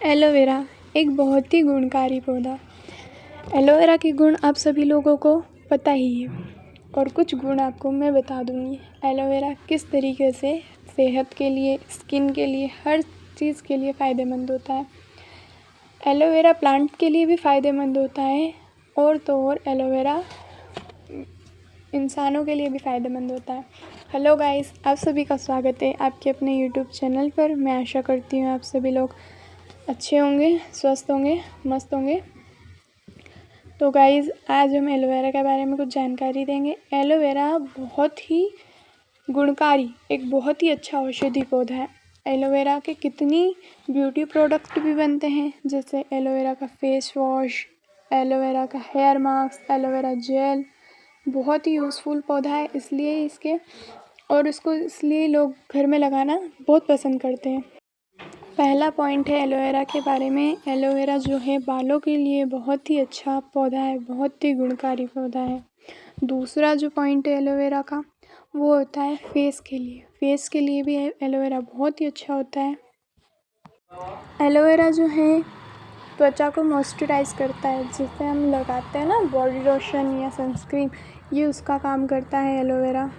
Aloe vera एक बहुत ही गुणकारी पौधा। एलोवेरा के गुण आप सभी लोगों को पता ही है और कुछ गुण आपको मैं बता दूंगी। एलोवेरा किस तरीके से सेहत के लिए, स्किन के लिए, हर चीज़ के लिए फ़ायदेमंद होता है। एलोवेरा प्लांट के लिए भी फ़ायदेमंद होता है और तो और एलोवेरा इंसानों के लिए भी फ़ायदेमंद होता है। हेलो गाइस, आप सभी का स्वागत है आपके अपने यूट्यूब चैनल पर। मैं आशा करती हूँ आप सभी लोग अच्छे होंगे, स्वस्थ होंगे, मस्त होंगे। तो गाइस, आज हम एलोवेरा के बारे में कुछ जानकारी देंगे। एलोवेरा बहुत ही गुणकारी, एक बहुत ही अच्छा औषधि पौधा है। एलोवेरा के कितनी ब्यूटी प्रोडक्ट भी बनते हैं, जैसे एलोवेरा का फेस वॉश, एलोवेरा का हेयर मास्क, एलोवेरा जेल। बहुत ही यूज़फुल पौधा है, इसलिए लोग घर में लगाना बहुत पसंद करते हैं। पहला पॉइंट है एलोवेरा के बारे में। एलोवेरा जो है बालों के लिए बहुत ही अच्छा पौधा है, बहुत ही गुणकारी पौधा है। दूसरा जो पॉइंट है एलोवेरा का, वो होता है फेस के लिए। फेस के लिए भी एलोवेरा बहुत ही अच्छा होता है। एलोवेरा जो है त्वचा को मॉइस्चराइज़ करता है, जिसे हम लगाते हैं ना बॉडी लोशन या सनस्क्रीन, ये उसका काम करता है एलोवेरा।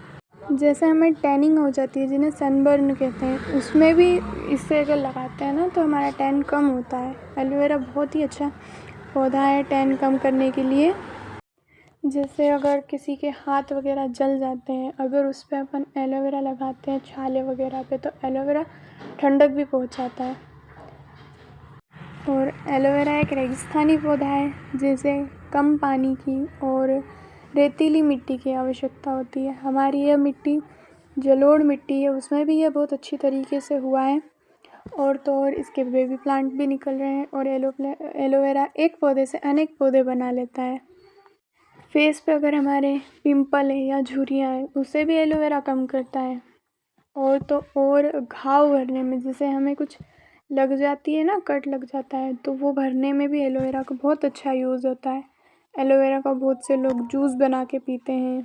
जैसे हमें टैनिंग हो जाती है, जिन्हें सनबर्न कहते हैं, उसमें भी इससे अगर लगाते हैं ना तो हमारा टैन कम होता है। एलोवेरा बहुत ही अच्छा पौधा है टैन कम करने के लिए। जैसे अगर किसी के हाथ वगैरह जल जाते हैं, अगर उस पर अपन एलोवेरा लगाते हैं छाले वगैरह पे, तो एलोवेरा ठंडक भी पहुंचाता है। और एलोवेरा एक रेगिस्तानी पौधा है, जिसे कम पानी की और रेतीली मिट्टी की आवश्यकता होती है। हमारी यह मिट्टी जलोढ़ मिट्टी है, उसमें भी यह बहुत अच्छी तरीके से हुआ है। और तो और इसके बेबी प्लांट भी निकल रहे हैं। और एलोवेरा एक पौधे से अनेक पौधे बना लेता है। फेस पे अगर हमारे पिंपल है या झुर्रियाँ हैं, उसे भी एलोवेरा कम करता है। और तो और घाव भरने में, जैसे हमें कुछ लग जाती है ना, कट लग जाता है, तो वो भरने में भी एलोवेरा का बहुत अच्छा यूज़ होता है। एलोवेरा का बहुत से लोग जूस बना के पीते हैं।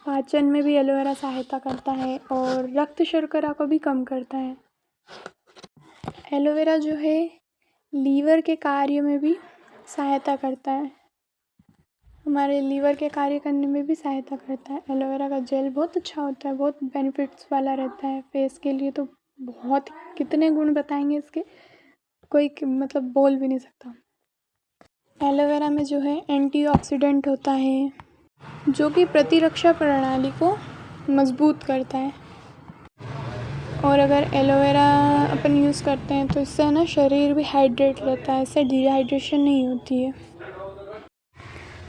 पाचन में भी एलोवेरा सहायता करता है और रक्त शर्करा को भी कम करता है। एलोवेरा जो है लीवर के कार्य में भी सहायता करता है, हमारे लीवर के कार्य करने में भी सहायता करता है। एलोवेरा का जेल बहुत अच्छा होता है, बहुत बेनिफिट्स वाला रहता है फेस के लिए। तो बहुत कितने गुण बताएंगे इसके, कोई मतलब बोल भी नहीं सकता। एलोवेरा में जो है एंटीऑक्सीडेंट होता है, जो कि प्रतिरक्षा प्रणाली को मजबूत करता है। और अगर एलोवेरा अपन यूज़ करते हैं तो इससे ना शरीर भी हाइड्रेट रहता है, इससे डिहाइड्रेशन नहीं होती है।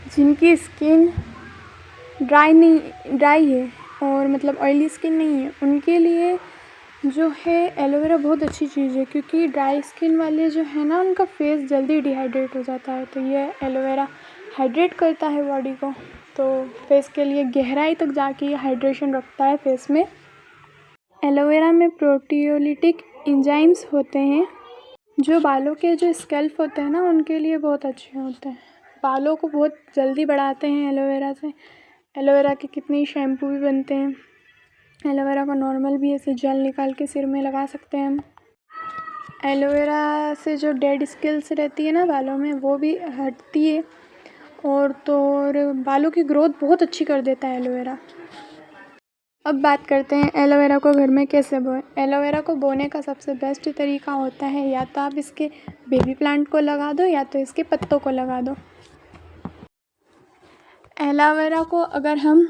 जिनकी स्किन ड्राई है और मतलब ऑयली स्किन नहीं है, उनके लिए जो है एलोवेरा बहुत अच्छी चीज़ है, क्योंकि ड्राई स्किन वाले जो है ना, उनका फेस जल्दी डिहाइड्रेट हो जाता है। तो ये एलोवेरा हाइड्रेट करता है बॉडी को, तो फेस के लिए गहराई तक जाके ये हाइड्रेशन रखता है फेस में। एलोवेरा में प्रोटियोलिटिक एंजाइम्स होते हैं, जो बालों के जो स्कैल्प होते हैं ना, उनके लिए बहुत अच्छे होते हैं। बालों को बहुत जल्दी बढ़ाते हैं एलोवेरा से। एलोवेरा के कितने शैम्पू भी बनते हैं। एलोवेरा को नॉर्मल भी ऐसे जेल निकाल के सिर में लगा सकते हैं हम। एलोवेरा से जो डेड स्किल्स रहती है ना बालों में, वो भी हटती है। और तो और बालों की ग्रोथ बहुत अच्छी कर देता है एलोवेरा। अब बात करते हैं एलोवेरा को घर में कैसे बोएं। एलोवेरा को बोने का सबसे बेस्ट तरीका होता है, या तो आप इसके बेबी प्लांट को लगा दो या तो इसके पत्तों को लगा दो। एलोवेरा को अगर हम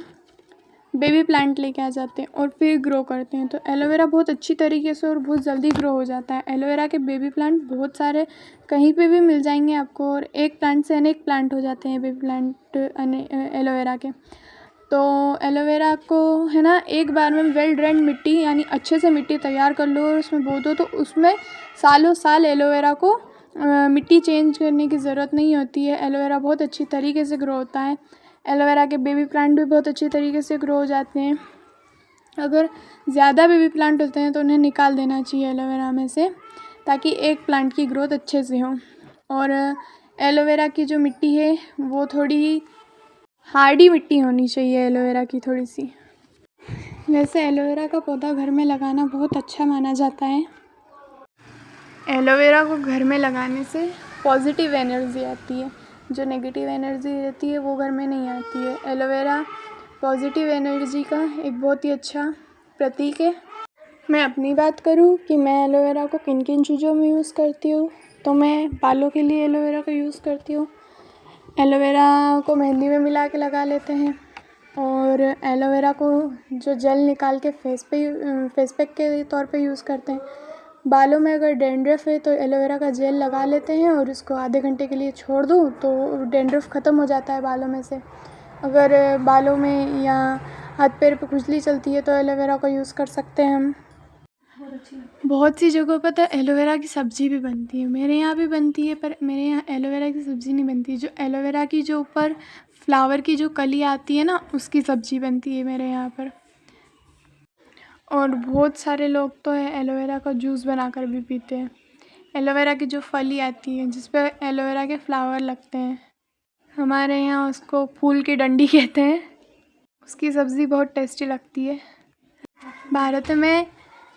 बेबी प्लांट लेके आ जाते हैं और फिर ग्रो करते हैं, तो एलोवेरा बहुत अच्छी तरीके से और बहुत जल्दी ग्रो हो जाता है। एलोवेरा के बेबी प्लांट बहुत सारे कहीं पे भी मिल जाएंगे आपको, और एक प्लांट से अनेक प्लांट हो जाते हैं बेबी प्लांट एलोवेरा के। तो एलोवेरा को है ना, एक बार में वेल ड्रेन्ड मिट्टी, यानी अच्छे से मिट्टी तैयार कर लो और उसमें बो दो, तो उसमें सालों साल एलोवेरा को मिट्टी चेंज करने की ज़रूरत नहीं होती है। एलोवेरा बहुत अच्छी तरीके से ग्रो होता है। एलोवेरा के बेबी प्लांट भी बहुत अच्छी तरीके से ग्रो हो जाते हैं। अगर ज़्यादा बेबी प्लांट होते हैं तो उन्हें निकाल देना चाहिए एलोवेरा में से, ताकि एक प्लांट की ग्रोथ अच्छे से हो। और एलोवेरा की जो मिट्टी है वो थोड़ी हार्डी मिट्टी होनी चाहिए, एलोवेरा की थोड़ी सी। वैसे एलोवेरा का पौधा घर में लगाना बहुत अच्छा माना जाता है। एलोवेरा को घर में लगाने से पॉजिटिव एनर्जी आती है, जो नेगेटिव एनर्जी रहती है वो घर में नहीं आती है। एलोवेरा पॉजिटिव एनर्जी का एक बहुत ही अच्छा प्रतीक है। मैं अपनी बात करूँ कि मैं एलोवेरा को किन किन चीज़ों में यूज़ करती हूँ, तो मैं बालों के लिए एलोवेरा का यूज़ करती हूँ। एलोवेरा को मेहंदी में मिला के लगा लेते हैं, और एलोवेरा को जो जेल निकाल के फेस पैक के तौर पे यूज़ करते हैं। बालों में अगर डैंड्रफ है तो एलोवेरा का जेल लगा लेते हैं और उसको आधे घंटे के लिए छोड़ दूँ तो डैंड्रफ ख़त्म हो जाता है बालों में से। अगर बालों में या हाथ पैर पे खुजली चलती है तो एलोवेरा का यूज़ कर सकते हैं हम। बहुत सी जगहों पर तो एलोवेरा की सब्ज़ी भी बनती है, मेरे यहाँ भी बनती है, पर मेरे यहाँ एलोवेरा की सब्ज़ी नहीं बनती। जो एलोवेरा की जो ऊपर फ्लावर की जो कली आती है ना, उसकी सब्ज़ी बनती है मेरे यहाँ पर। और बहुत सारे लोग तो है एलोवेरा का जूस बनाकर भी पीते हैं। एलोवेरा की जो फली आती है जिस पे एलोवेरा के फ्लावर लगते हैं, हमारे यहाँ उसको फूल की डंडी कहते हैं। उसकी सब्ज़ी बहुत टेस्टी लगती है। भारत में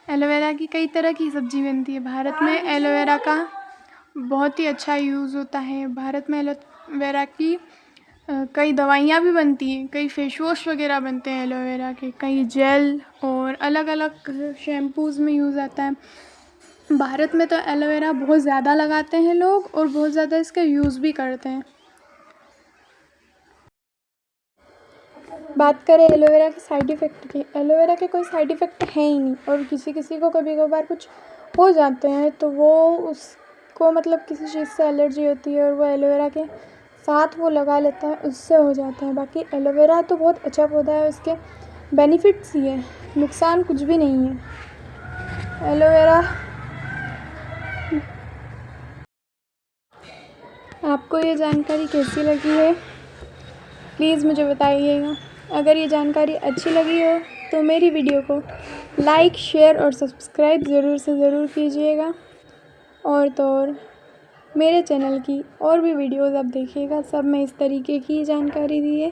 एलोवेरा की कई तरह की सब्ज़ी बनती है। भारत में एलोवेरा का बहुत ही अच्छा यूज़ होता है। भारत में एलोवेरा की कई दवाइयाँ भी बनती हैं, कई फेस वॉश वगैरह बनते हैं एलोवेरा के, कई जेल और अलग अलग शैम्पूज़ में यूज़ आता है। भारत में तो एलोवेरा बहुत ज़्यादा लगाते हैं लोग और बहुत ज़्यादा इसका यूज़ भी करते हैं। बात करें एलोवेरा के साइड इफ़ेक्ट की, एलोवेरा के कोई साइड इफ़ेक्ट है ही नहीं, और किसी किसी को कभी कभार कुछ हो जाते हैं तो वो उसको मतलब किसी चीज़ से एलर्जी होती है और वो एलोवेरा के साथ वो लगा लेता है, उससे हो जाता है। बाकी एलोवेरा तो बहुत अच्छा पौधा है, उसके बेनिफिट्स ही है, नुकसान कुछ भी नहीं है। एलोवेरा आपको ये जानकारी कैसी लगी है प्लीज़ मुझे बताइएगा। अगर ये जानकारी अच्छी लगी हो तो मेरी वीडियो को लाइक, शेयर और सब्सक्राइब ज़रूर से ज़रूर कीजिएगा। और तो और मेरे चैनल की और भी वीडियोज़ आप देखिएगा, सब में इस तरीके की जानकारी दी है।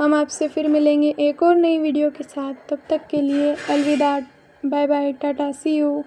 हम आपसे फिर मिलेंगे एक और नई वीडियो के साथ, तब तक के लिए अलविदा, bye bye, tata, see you.